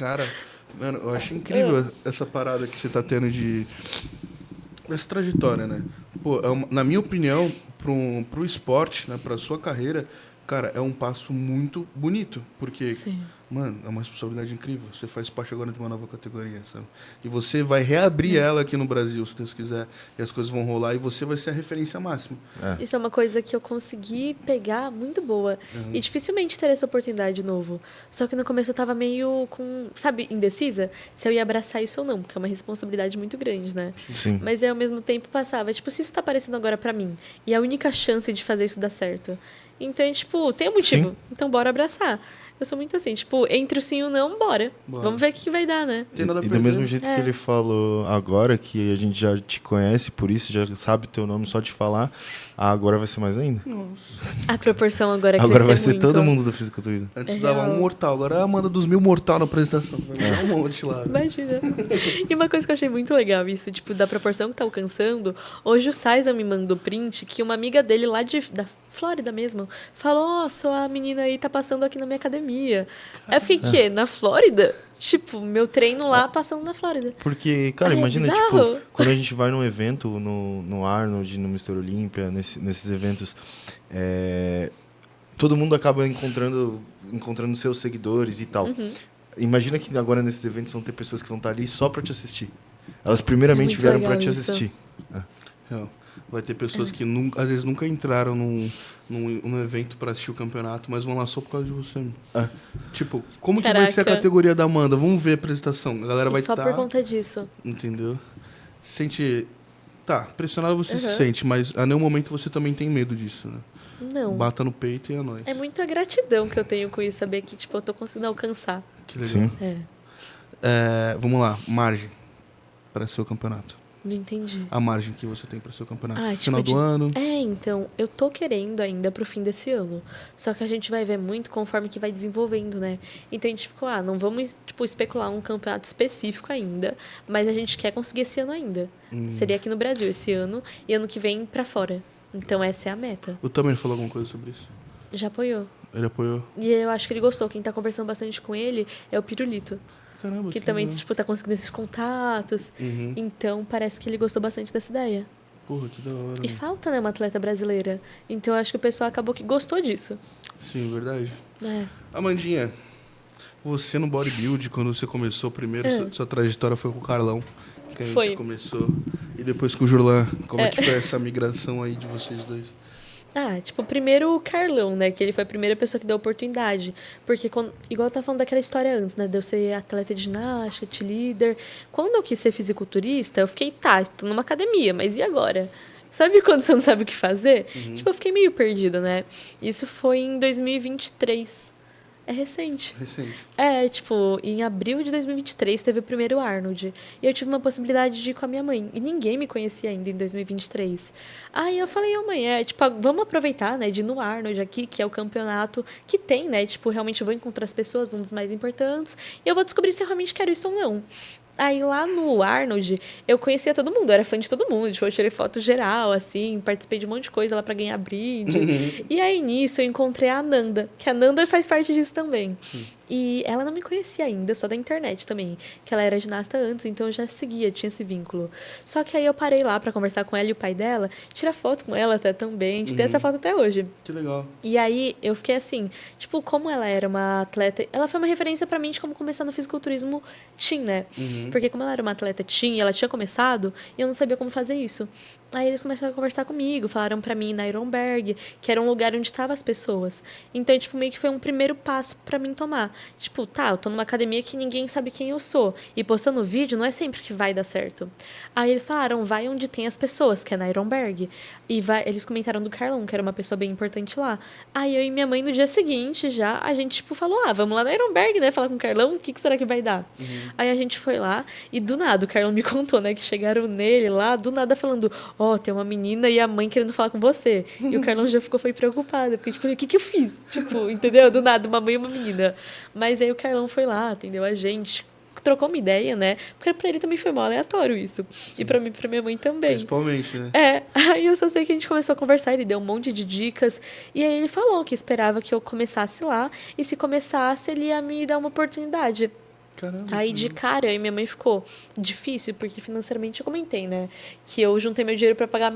Cara, mano, eu acho incrível essa parada que você tá tendo dessa trajetória, né? Pô, na minha opinião, pro esporte, né, pra sua carreira, cara, é um passo muito bonito, porque, Sim. mano, é uma responsabilidade incrível. Você faz parte agora de uma nova categoria, sabe? E você vai reabrir ela aqui no Brasil, se Deus quiser, e as coisas vão rolar, e você vai ser a referência máxima. Isso é uma coisa que eu consegui pegar muito boa. E dificilmente ter essa oportunidade de novo. Só que no começo eu tava meio com, sabe, indecisa se eu ia abraçar isso ou não, porque é uma responsabilidade muito grande, né? Sim. Mas aí ao mesmo tempo passava, tipo, se isso tá aparecendo agora pra mim, e a única chance de fazer isso dar certo. Então, tipo, tem um motivo. Sim. Então bora abraçar. Eu sou muito assim, tipo, entre o sim e o não, bora. Bora. Vamos ver o que vai dar, né? Tem nada a E do perder. mesmo jeito que ele falou agora, que a gente já te conhece, por isso já sabe teu nome só de falar, agora vai ser mais ainda. Nossa. A proporção agora Agora cresceu vai ser muito. todo mundo do fisiculturismo. Antes É dava real. um mortal, agora é a Amanda dos 1000 mortal na apresentação. Vai dar um monte lá. Imagina. E uma coisa que eu achei muito legal, isso, tipo, da proporção que tá alcançando. Hoje o Saiza me mandou print que uma amiga dele lá da Flórida mesmo falou: Ó, sua menina aí tá passando aqui na minha academia. Aí eu fiquei, quê? Na Flórida? Tipo, meu treino lá passando na Flórida. Porque, cara, Ai, é imagina, bizarro. tipo, quando a gente vai num evento, no Arnold, no Mr. Olympia, nesses eventos, todo mundo acaba encontrando seus seguidores e tal. Imagina que agora nesses eventos vão ter pessoas que vão estar ali só pra te assistir. Elas primeiramente muito vieram pra legal te isso. assistir. Real. Vai ter pessoas que às vezes nunca entraram num evento pra assistir o campeonato, mas vão lá só por causa de você. Tipo, como que vai ser a Caraca. categoria da Amanda? Vamos ver a apresentação. A galera E vai só estar... por conta disso. Entendeu? Se sente... Tá, pressionado você se Uhum. sente, mas a nenhum momento você também tem medo disso, né? Não. Bata no peito e é nóis. É muita gratidão que eu tenho com isso, saber que, tipo, eu tô conseguindo alcançar. Que legal. Sim. Vamos lá, margem para seu campeonato. Não entendi. A margem que você tem para seu campeonato. Ah, Final tipo, do ano. Então, eu tô querendo ainda pro fim desse ano. Só que a gente vai ver muito conforme que vai desenvolvendo, né? Então a gente ficou, não vamos, tipo, especular um campeonato específico ainda, mas a gente quer conseguir esse ano ainda. Seria aqui no Brasil esse ano e ano que vem pra fora. Então essa é a meta. O Tamer falou alguma coisa sobre isso? Já apoiou. Ele apoiou? E eu acho que ele gostou. Quem tá conversando bastante com ele é o Pirulito. Caramba, Que também, legal. tipo, tá conseguindo esses contatos. Então, parece que ele gostou bastante dessa ideia. Porra, que da hora. E mano. falta, né, uma atleta brasileira. Então, eu acho que o pessoal acabou que gostou disso. Sim, verdade. É. Amandinha, você no bodybuild, quando você começou primeiro, sua trajetória foi com o Carlão, que a gente Foi. começou. E depois com o Jurlan. Como é que foi essa migração aí de vocês dois? Tipo, primeiro o Carlão, né? Que ele foi a primeira pessoa que deu oportunidade. Porque, igual eu tava falando daquela história antes, né? De eu ser atleta de ginástica, cheerleader. Quando eu quis ser fisiculturista, eu fiquei, tô numa academia, mas e agora? Sabe quando você não sabe o que fazer? Tipo, eu fiquei meio perdida, né? Isso foi em 2023. É recente. Recente. Tipo, em abril de 2023 teve o primeiro Arnold. E eu tive uma possibilidade de ir com a minha mãe. E ninguém me conhecia ainda em 2023. Aí eu falei, mãe, vamos aproveitar, né, de ir no Arnold aqui, que é o campeonato que tem, né? Tipo, realmente eu vou encontrar as pessoas, um dos mais importantes. E eu vou descobrir se eu realmente quero isso ou não. Aí lá no Arnold, eu conhecia todo mundo, eu era fã de todo mundo. Tipo, eu tirei foto geral, assim, participei de um monte de coisa lá pra ganhar brinde. E aí nisso eu encontrei a Ananda, que a Ananda faz parte disso também. E ela não me conhecia ainda, só da internet também. Que ela era ginasta antes, então eu já seguia, tinha esse vínculo. Só que aí eu parei lá pra conversar com ela e o pai dela, tirar foto com ela até também. A gente tem essa foto até hoje. Que legal. E aí eu fiquei assim, tipo, como ela era uma atleta, ela foi uma referência pra mim de como começar no fisiculturismo teen, né? Porque como ela era uma atleta teen, ela tinha começado, e eu não sabia como fazer isso. Aí eles começaram a conversar comigo, falaram pra mim na Ironberg, que era um lugar onde estavam as pessoas. Então, tipo, meio que foi um primeiro passo pra mim tomar. Tipo, eu tô numa academia que ninguém sabe quem eu sou. E postando vídeo não é sempre que vai dar certo. Aí eles falaram, vai onde tem as pessoas, que é na Ironberg. E eles comentaram do Carlão, que era uma pessoa bem importante lá. Aí eu e minha mãe, no dia seguinte, já, a gente, tipo, falou, vamos lá na Ironberg, né, falar com o Carlão, o que será que vai dar? Aí a gente foi lá, e do nada, o Carlão me contou, né, que chegaram nele lá, do nada falando, tem uma menina e a mãe querendo falar com você. E o Carlão já foi preocupado, porque, tipo, o que eu fiz? Tipo, entendeu? Do nada, uma mãe e uma menina. Mas aí o Carlão foi lá, atendeu a gente, trocou uma ideia, né? Porque pra ele também foi mal aleatório isso. E pra mim, pra minha mãe também. Principalmente, né? Aí eu só sei que a gente começou a conversar, ele deu um monte de dicas. E aí ele falou que esperava que eu começasse lá. E se começasse, ele ia me dar uma oportunidade. Caramba. Aí de cara, aí minha mãe ficou difícil, porque financeiramente eu comentei, né? Que eu juntei meu dinheiro pra pagar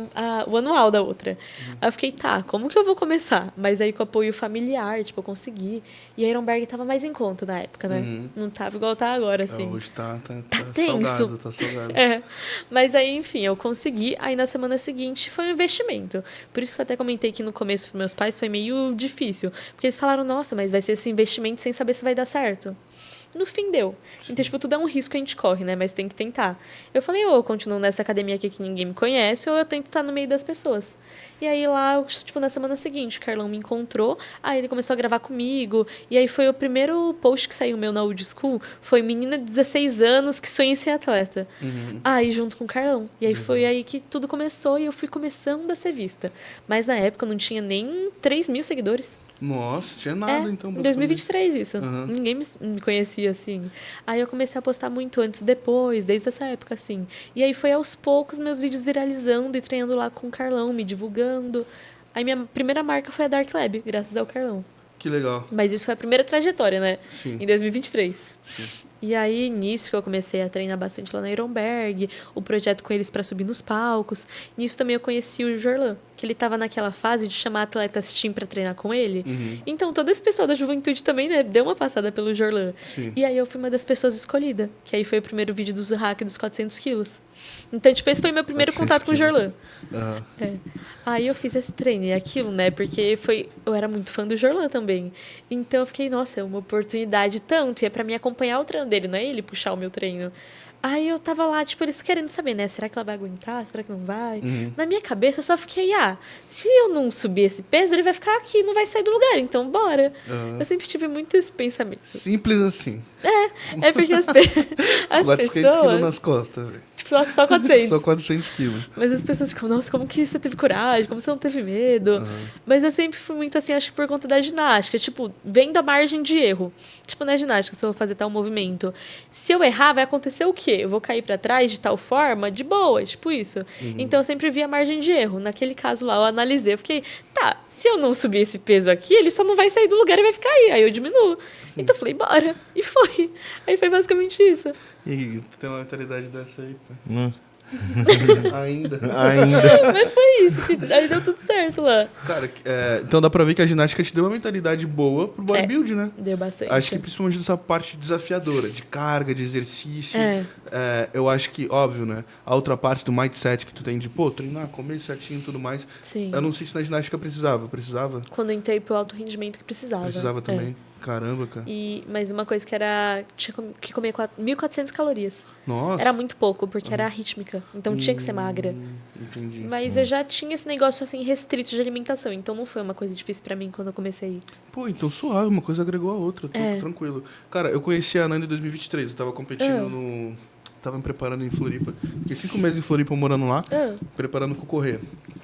o anual da outra. Aí eu fiquei, tá, como que eu vou começar? Mas aí com apoio familiar, tipo, eu consegui. E a Ironberg tava mais em conta na época, né? Não tava igual tá agora, assim. Hoje tá tenso. salgado, tá salgado. É. Mas aí, enfim, eu consegui. Aí na semana seguinte foi um investimento. Por isso que eu até comentei que no começo pros meus pais foi meio difícil. Porque eles falaram, nossa, mas vai ser esse investimento sem saber se vai dar certo. No fim deu. Então, tipo, tudo é um risco que a gente corre, né? Mas tem que tentar. Eu falei, ou eu continuo nessa academia aqui que ninguém me conhece, ou eu tento estar no meio das pessoas. E aí lá, tipo, na semana seguinte, o Carlão me encontrou, aí ele começou a gravar comigo, e aí foi o primeiro post que saiu meu na Old School, foi menina de 16 anos que sonha em ser atleta. Aí, junto com o Carlão. E aí foi aí que tudo começou, e eu fui começando a ser vista. Mas na época eu não tinha nem 3 mil seguidores. Nossa, tinha nada, então. Em 2023 isso. Ninguém me conhecia assim. Aí eu comecei a postar muito antes, depois, desde essa época, assim. E aí foi aos poucos meus vídeos viralizando e treinando lá com o Carlão, me divulgando. Aí minha primeira marca foi a Dark Lab, graças ao Carlão. Que legal. Mas isso foi a primeira trajetória, né? Sim. Em 2023. Sim. E aí, nisso que eu comecei a treinar bastante lá na Ironberg, o projeto com eles para subir nos palcos. Nisso também eu conheci o Jorlan, que ele tava naquela fase de chamar atletas team para treinar com ele. Então, todo esse pessoal da juventude também, né, deu uma passada pelo Jorlan. Sim. E aí eu fui uma das pessoas escolhidas, que aí foi o primeiro vídeo do hack dos 400 quilos. Então, tipo, esse foi meu primeiro 400 contato com o Jorlan. Aham. É. Aí eu fiz esse treino e aquilo, né? Porque eu era muito fã do Jorlan também. Então eu fiquei, nossa, é uma oportunidade tanto. E é pra mim acompanhar o treino dele, não é ele puxar o meu treino. Aí eu tava lá, tipo, eles querendo saber, né? Será que ela vai aguentar? Será que não vai? Na minha cabeça eu só fiquei, se eu não subir esse peso, ele vai ficar aqui, não vai sair do lugar, então bora. Eu sempre tive muito esse pensamento. Simples assim. É porque as 400 quilos pessoas... nas costas, velho. Tipo, só 400. Só 400 quilos. Mas as pessoas ficam, nossa, como que você teve coragem? Como você não teve medo? Mas eu sempre fui muito assim, acho que por conta da ginástica. Tipo, vendo a margem de erro. Tipo, na ginástica, se eu vou fazer tal movimento. Se eu errar, vai acontecer o quê? Eu vou cair pra trás de tal forma? De boa, tipo isso. Então, eu sempre vi a margem de erro. Naquele caso lá, eu analisei. Eu fiquei, tá, se eu não subir esse peso aqui, ele só não vai sair do lugar e vai ficar aí. Aí eu diminuo. Então, eu falei, bora. E foi. Aí foi basicamente isso. E tu tem uma mentalidade dessa aí, pô. Ainda. Mas foi isso. Aí deu tudo certo lá. Cara, então dá pra ver que a ginástica te deu uma mentalidade boa pro bodybuilding, né? Deu bastante. Acho que principalmente essa parte desafiadora, de carga, de exercício. Eu acho que, óbvio, né? A outra parte do mindset que tu tem de, treinar, comer certinho e tudo mais. Sim. Eu não sei se na ginástica precisava. Precisava? Quando eu entrei pro alto rendimento que precisava. Precisava também. Caramba, cara. Mas uma coisa que tinha que comer 1.400 calorias. Nossa. Era muito pouco, porque era rítmica. Então tinha que ser magra. Entendi. Mas eu já tinha esse negócio assim restrito de alimentação. Então não foi uma coisa difícil pra mim quando eu comecei. Então suave, uma coisa agregou a outra. Tranquilo. Cara, eu conheci a Nanda em 2023. Eu tava competindo Tava me preparando em Floripa. Fiquei 5 meses em Floripa morando lá, preparando pro correr.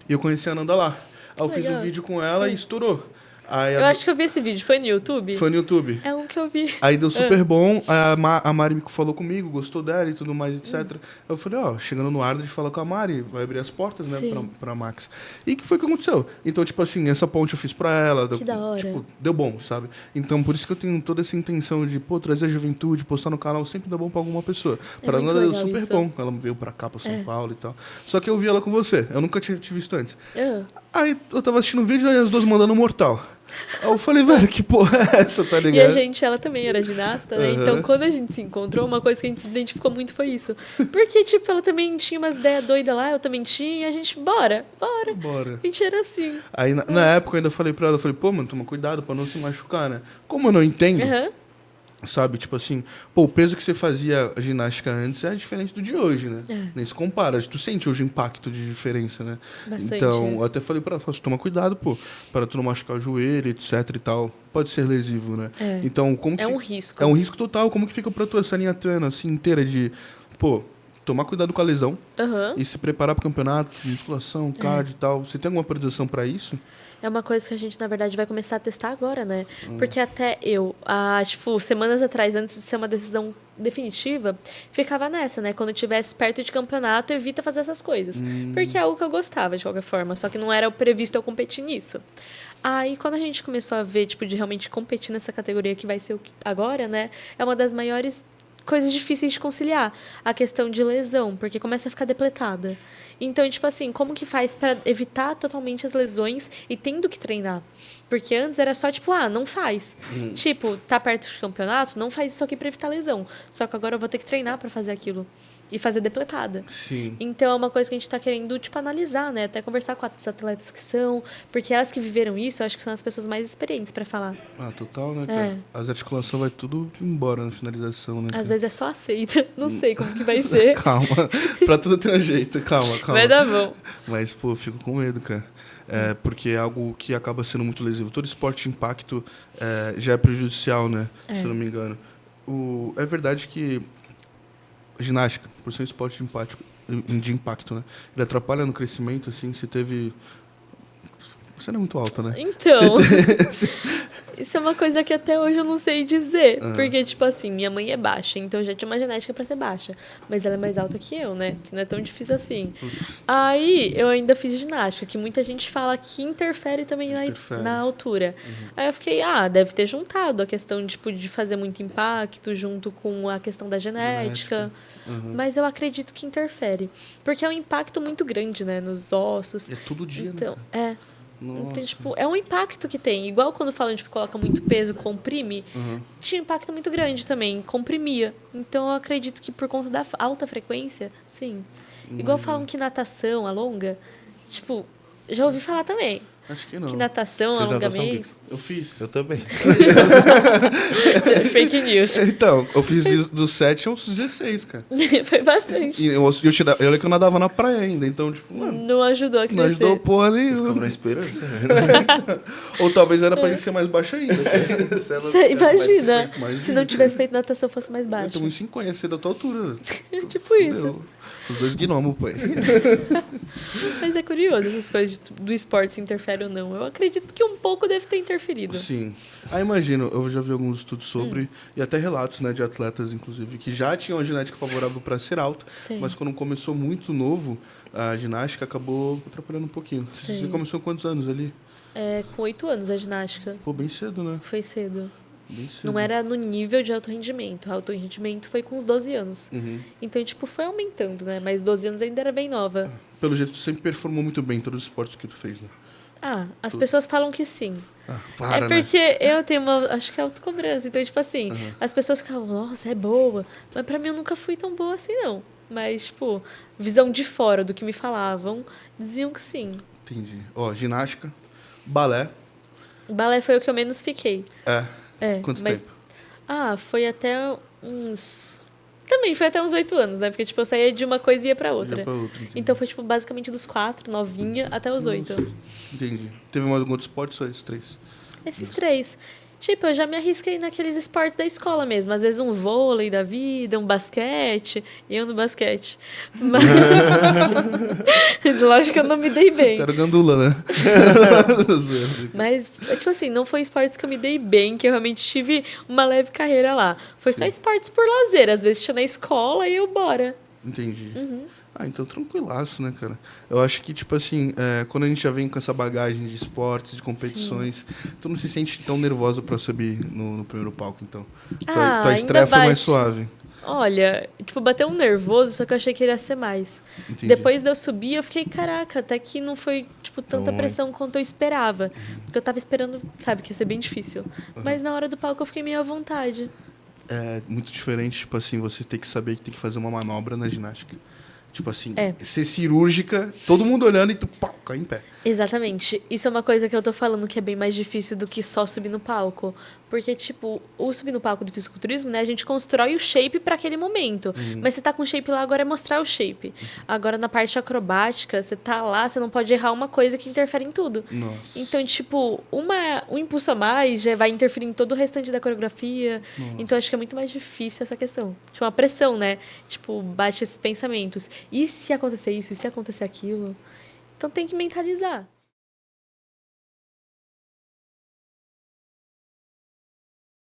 E eu conheci a Nanda lá. Aí eu fiz um vídeo com ela e estourou. Aí eu acho que eu vi esse vídeo. Foi no YouTube? Foi no YouTube. É um que eu vi. Aí deu super bom. A Mari falou comigo, gostou dela e tudo mais, etc. Eu falei, chegando no ar de falar com a Mari, vai abrir as portas, né, pra Max. E que foi que aconteceu? Então, tipo assim, essa ponte eu fiz pra ela. Que da hora. Tipo, deu bom, sabe? Então, por isso que eu tenho toda essa intenção de, trazer a juventude, postar no canal, sempre dá bom pra alguma pessoa. Pra ela deu super isso. bom. Ela veio pra cá, pra São Paulo e tal. Só que eu vi ela com você. Eu nunca tinha te visto antes. Aí eu tava assistindo o vídeo e as duas mandando mortal. Aí eu falei, velho, que porra é essa, tá ligado? E ela também era ginasta, né? Então, quando a gente se encontrou, uma coisa que a gente se identificou muito foi isso. Porque, tipo, ela também tinha umas ideias doidas lá, eu também tinha, e a gente, bora. A gente era assim. Aí, na época, eu ainda falei pra ela, mano, toma cuidado pra não se machucar, né? Como eu não entendo, sabe? Tipo assim, o peso que você fazia a ginástica antes é diferente do de hoje, né? Nem se compara. Tu sente hoje o impacto de diferença, né? Bastante, então, eu até falei pra ela, toma cuidado, para tu não machucar o joelho, etc e tal. Pode ser lesivo, né? Então, como que um risco. É um risco total. Como que fica pra tu essa linha treino, assim, inteira de, tomar cuidado com a lesão e se preparar pro campeonato, musculação, cardio e tal. Você tem alguma priorização pra isso? É uma coisa que a gente, na verdade, vai começar a testar agora, né? Porque até eu, semanas atrás, antes de ser uma decisão definitiva, ficava nessa, né? Quando eu estivesse perto de campeonato, evita fazer essas coisas. Porque é algo que eu gostava, de qualquer forma. Só que não era previsto eu competir nisso. Aí, quando a gente começou a ver, de realmente competir nessa categoria que vai ser agora, né? É uma das maiores coisas difíceis de conciliar. A questão de lesão, porque começa a ficar depletada. Então, tipo assim, como que faz para evitar totalmente as lesões e tendo que treinar? Porque antes era só, tipo, não faz. Tipo, tá perto de campeonato, não faz isso aqui para evitar lesão. Só que agora eu vou ter que treinar para fazer aquilo. E fazer depletada. Sim. Então, é uma coisa que a gente tá querendo, tipo, analisar, né? Até conversar com as atletas que são. Porque elas que viveram isso, eu acho que são as pessoas mais experientes para falar. Total, né, cara? As articulações vai tudo embora na finalização, né? Às vezes é só aceita. Não sei como que vai ser. Calma. Pra tudo ter um jeito. Calma. Vai dar bom. Mas, pô, eu fico com medo, cara. Porque é algo que acaba sendo muito lesivo. Todo esporte de impacto já é prejudicial, né? Se eu não me engano. É verdade que a ginástica, por ser um esporte de impacto, né? Ele atrapalha no crescimento, assim, você teve... Você não é muito alta, né? Então, isso é uma coisa que até hoje eu não sei dizer. Porque, tipo assim, minha mãe é baixa, então eu já tinha uma genética pra ser baixa. Mas ela é mais alta que eu, né? Que não é tão difícil assim. Aí, eu ainda fiz ginástica, que muita gente fala que interfere também na altura. Aí eu fiquei, deve ter juntado a questão, tipo, de fazer muito impacto junto com a questão da genética. Mas eu acredito que interfere. Porque é um impacto muito grande, né? Nos ossos. É todo dia, então, né? Então, tipo, é um impacto que tem. Igual quando falam, tipo, coloca muito peso, comprime, tinha um impacto muito grande também, comprimia. Então, eu acredito que por conta da alta frequência, sim. Igual falam que natação, alonga, tipo, já ouvi falar também. Acho que não. Que natação, Fez natação, alongamento... Eu fiz. Eu também. Fake news. Então, eu fiz dos 7 aos 16, cara. Foi bastante. E eu olhei que eu nadava na praia ainda, então, tipo, mano... Não ajudou a Não crescer. ajudou porra Ficou nenhuma. na esperança. Ou talvez era pra gente ser mais baixo ainda. Você imagina, Mas, se não tivesse feito natação, fosse mais Eu baixo. tenho uns 50, ser da tua altura. Tipo isso. Fudeu. Os dois gnomos, pai. Mas é curioso essas coisas do esporte se interfere ou não. Eu acredito que um pouco deve ter interferido. Sim. Imagino, eu já vi alguns estudos sobre, e até relatos, né, de atletas, inclusive, que já tinham a genética favorável para ser alto, Sim. mas quando começou muito novo, a ginástica acabou atrapalhando um pouquinho. Sim. Você começou com quantos anos ali? Com 8 anos a ginástica. Pô, bem cedo, né? Foi cedo. Bem cedo. Não era no nível de alto rendimento. O alto rendimento foi com os 12 anos. Então, tipo, foi aumentando, né? Mas 12 anos ainda era bem nova. Pelo jeito, tu sempre performou muito bem em todos os esportes que tu fez, né? As pessoas falam que sim. Para, porque eu tenho acho que é autocobrança. Então, tipo assim, as pessoas ficavam, nossa, é boa. Mas pra mim eu nunca fui tão boa assim, não. Mas, tipo, visão de fora do que me falavam, diziam que sim. Entendi. Ó, ginástica, balé. Balé foi o que eu menos fiquei. Quanto mas... tempo? Foi até uns... Também foi até uns 8 anos, né? Porque, tipo, eu saía de uma coisa e ia pra outra. Já pra outra, entendi. Então foi, tipo, basicamente dos 4, novinha, até os 8. Entendi. Teve mais algum outro esporte? Só esses 3? Esses 3. Tipo, eu já me arrisquei naqueles esportes da escola mesmo. Às vezes um vôlei da vida, um basquete. Eu no basquete. Mas... Lógico que eu não me dei bem. Era gandula, né? Mas, tipo assim, não foi esportes que eu me dei bem, que eu realmente tive uma leve carreira lá. Foi só esportes por lazer. Às vezes tinha na escola e eu bora. Entendi. Então tranquilaço, né, cara? Eu acho que, tipo assim, quando a gente já vem com essa bagagem de esportes, de competições, tu não se sente tão nervosa pra subir no primeiro palco, então. Tua estreia foi mais suave. Olha, tipo, bateu um nervoso, só que eu achei que ele ia ser mais. Entendi. Depois de eu subir, eu fiquei, caraca, até que não foi, tipo, tanta pressão quanto eu esperava. Porque eu tava esperando, sabe, que ia ser bem difícil. Mas na hora do palco eu fiquei meio à vontade. É muito diferente, tipo assim, você ter que saber que tem que fazer uma manobra na ginástica. Tipo assim, ser cirúrgica, todo mundo olhando e tu cai em pé. Exatamente. Isso é uma coisa que eu tô falando que é bem mais difícil do que só subir no palco. Porque, tipo, o subir no palco do fisiculturismo, né? A gente constrói o shape para aquele momento. Mas você tá com o shape lá, agora é mostrar o shape. Agora, na parte acrobática, você tá lá, você não pode errar uma coisa que interfere em tudo. Nossa. Então, tipo, um impulso a mais já vai interferir em todo o restante da coreografia. Nossa. Então, acho que é muito mais difícil essa questão. Tipo, uma pressão, né? Tipo, bate esses pensamentos. E se acontecer isso? E se acontecer aquilo? Então, tem que mentalizar.